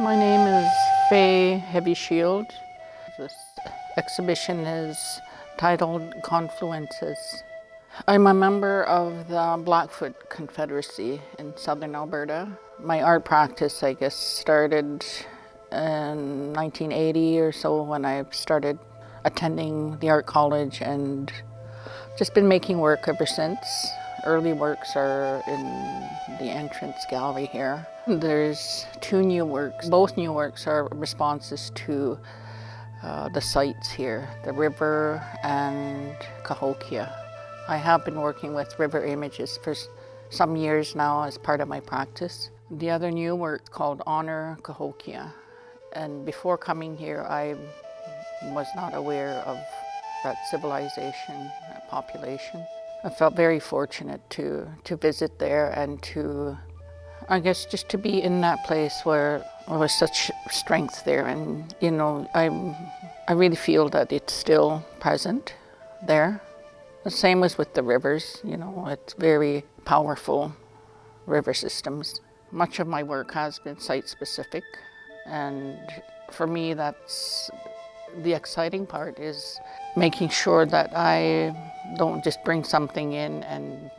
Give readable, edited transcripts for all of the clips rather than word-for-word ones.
My name is Faye HeavyShield. This exhibition is titled Confluences. I'm a member of the Blackfoot Confederacy in southern Alberta. My art practice, I guess, started in 1980 or so when I started attending the art college and just been making work ever since. Early works are in the entrance gallery here. There's two new works. Both new works are responses to the sites here, the river and Cahokia. I have been working with river images for some years now as part of my practice. The other new work called Honor Cahokia. And before coming here, I was not aware of that civilization, that population. I felt very fortunate to visit there and to, I guess, just to be in that place where there was such strength there. And, you know, I really feel that it's still present there. The same as with the rivers, you know, it's very powerful river systems. Much of my work has been site-specific, and for me that's the exciting part, is making sure that I don't just bring something in and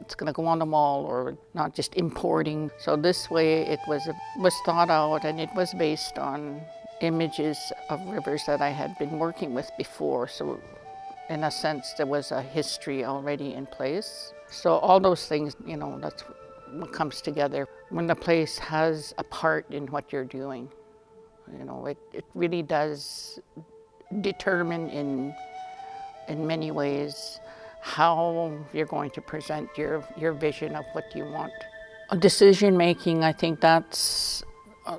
it's going to go on the wall, or not just importing. So this way it was thought out, and it was based on images of rivers that I had been working with before. So in a sense, there was a history already in place. So all those things, you know, that's what comes together when the place has a part in what you're doing. You know, it really does determine in many ways how you're going to present your vision of what you want. Decision making, I think that's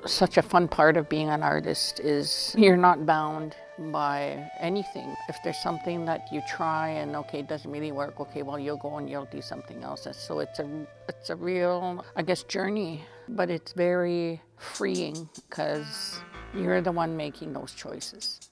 such a fun part of being an artist, is you're not bound by anything. If there's something that you try and okay, it doesn't really work, okay, well you'll go and you'll do something else. So it's a real, I guess, journey, but it's very freeing because you're the one making those choices.